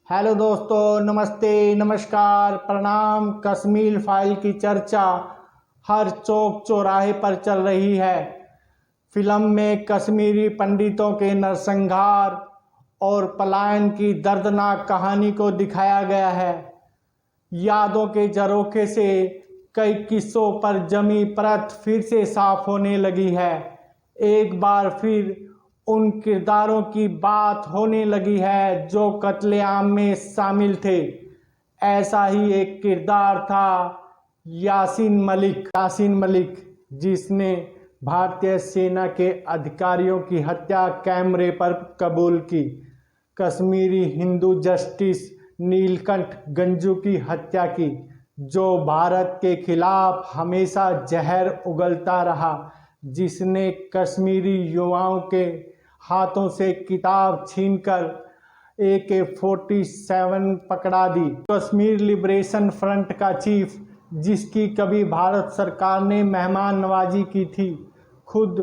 Hello दोस्तों, नमस्ते, नमस्कार, प्रणाम। कश्मीर फाइल की चर्चा हर चौक चौराहे पर चल रही है। फिल्म में कश्मीरी पंडितों के नरसंहार और पलायन की दर्दनाक कहानी को दिखाया गया है। यादों के झरोखे से कई किस्सों पर जमी परत फिर से साफ होने लगी है। एक बार फिर उन किरदारों की बात होने लगी है जो कत्लेआम में शामिल थे। ऐसा ही एक किरदार था यासीन मलिक, जिसने भारतीय सेना के अधिकारियों की हत्या कैमरे पर कबूल की। कश्मीरी हिंदू जस्टिस नीलकंठ गंजू की हत्या की, जो भारत के खिलाफ हमेशा जहर उगलता रहा, जिसने कश्मीरी युवाओं के हाथों से किताब छीनकर AK-47 पकड़ा दी। कश्मीर लिबरेशन फ्रंट का चीफ, जिसकी कभी भारत सरकार ने मेहमान नवाजी की थी। खुद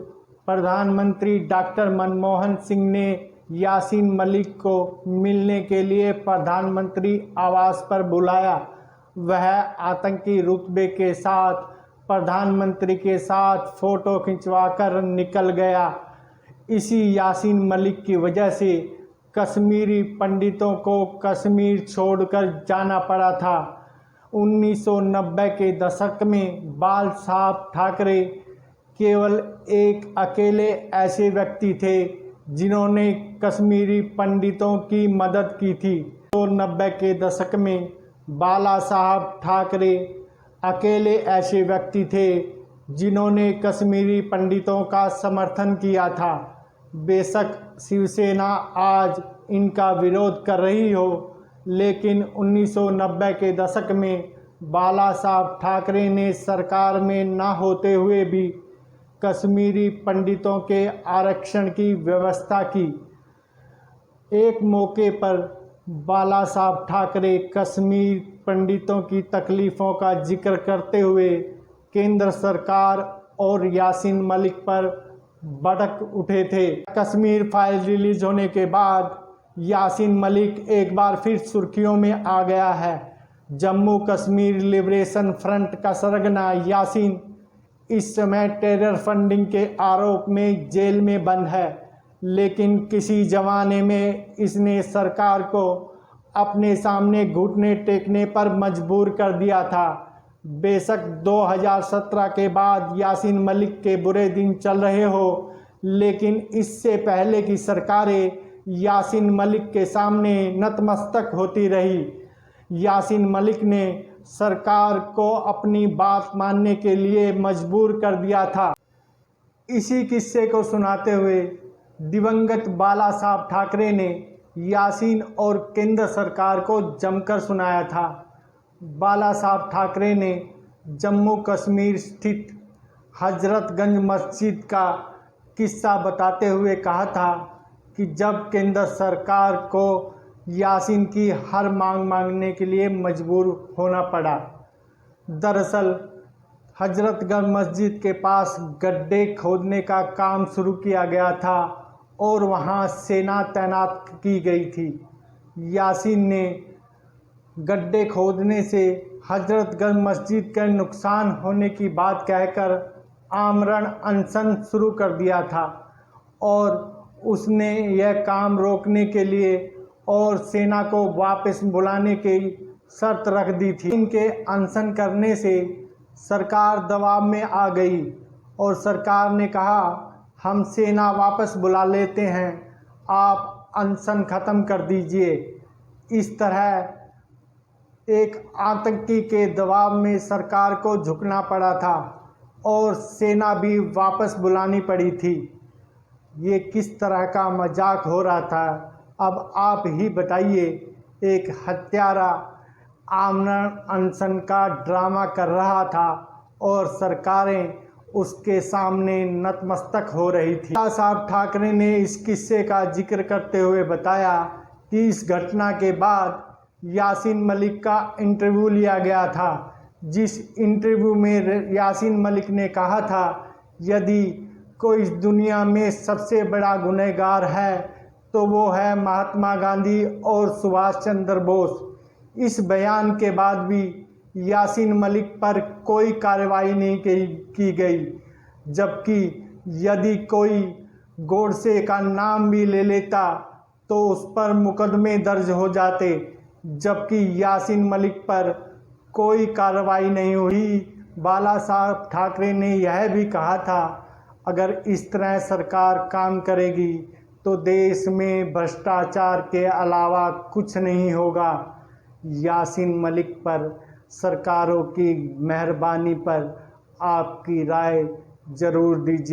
प्रधानमंत्री डॉक्टर मनमोहन सिंह ने यासीन मलिक को मिलने के लिए प्रधानमंत्री आवास पर बुलाया। वह आतंकी रुतबे के साथ प्रधानमंत्री के साथ फोटो खिंचवाकर निकल गया। इसी यासीन मलिक की वजह से कश्मीरी पंडितों को कश्मीर छोड़कर जाना पड़ा था। 1990 के दशक में बाला साहब ठाकरे केवल एक अकेले ऐसे व्यक्ति थे जिन्होंने कश्मीरी पंडितों की मदद की थी। 1990 के दशक में बाला साहब ठाकरे अकेले ऐसे व्यक्ति थे जिन्होंने कश्मीरी पंडितों का समर्थन किया था। बेशक शिवसेना आज इनका विरोध कर रही हो, लेकिन 1990 के दशक में बाला साहब ठाकरे ने सरकार में न होते हुए भी कश्मीरी पंडितों के आरक्षण की व्यवस्था की। एक मौके पर बाला साहब ठाकरे कश्मीर पंडितों की तकलीफ़ों का जिक्र करते हुए केंद्र सरकार और यासीन मलिक पर भड़क उठे थे। कश्मीर फाइल रिलीज होने के बाद यासीन मलिक एक बार फिर सुर्खियों में आ गया है। जम्मू कश्मीर लिबरेशन फ्रंट का सरगना यासीन इस समय टेरर फंडिंग के आरोप में जेल में बंद है, लेकिन किसी जमाने में इसने सरकार को अपने सामने घुटने टेकने पर मजबूर कर दिया था। बेशक 2017 के बाद यासीन मलिक के बुरे दिन चल रहे हो, लेकिन इससे पहले की सरकारें यासीन मलिक के सामने नतमस्तक होती रही। यासीन मलिक ने सरकार को अपनी बात मानने के लिए मजबूर कर दिया था। इसी किस्से को सुनाते हुए दिवंगत बाला साहब ठाकरे ने यासीन और केंद्र सरकार को जमकर सुनाया था। बाला साहब ठाकरे ने जम्मू कश्मीर स्थित हजरतगंज मस्जिद का किस्सा बताते हुए कहा था कि जब केंद्र सरकार को यासीन की हर मांग मांगने के लिए मजबूर होना पड़ा। दरअसल हजरतगंज मस्जिद के पास गड्ढे खोदने का काम शुरू किया गया था और वहां सेना तैनात की गई थी। यासीन ने गड्ढे खोदने से हजरतगंज मस्जिद का नुकसान होने की बात कहकर आमरण अनशन शुरू कर दिया था और उसने यह काम रोकने के लिए और सेना को वापस बुलाने की शर्त रख दी थी। इनके अनशन करने से सरकार दबाव में आ गई और सरकार ने कहा, हम सेना वापस बुला लेते हैं, आप अनशन ख़त्म कर दीजिए। इस तरह एक आतंकी के दबाव में सरकार को झुकना पड़ा था और सेना भी वापस बुलानी पड़ी थी। ये किस तरह का मजाक हो रहा था, अब आप ही बताइए। एक हत्यारा आमरण अनशन का ड्रामा कर रहा था और सरकारें उसके सामने नतमस्तक हो रही थी। बाला साहब ठाकरे ने इस किस्से का जिक्र करते हुए बताया कि इस घटना के बाद यासीन मलिक का इंटरव्यू लिया गया था, जिस इंटरव्यू में यासीन मलिक ने कहा था, यदि कोई इस दुनिया में सबसे बड़ा गुनहगार है तो वो है महात्मा गांधी और सुभाष चंद्र बोस। इस बयान के बाद भी यासीन मलिक पर कोई कार्रवाई नहीं की गई, जबकि यदि कोई गोडसे का नाम भी ले लेता तो उस पर मुकदमे दर्ज हो जाते, जबकि यासीन मलिक पर कोई कार्रवाई नहीं हुई। बाला साहब ठाकरे ने यह भी कहा था, अगर इस तरह सरकार काम करेगी तो देश में भ्रष्टाचार के अलावा कुछ नहीं होगा। यासीन मलिक पर सरकारों की मेहरबानी पर आपकी राय ज़रूर दीजिए।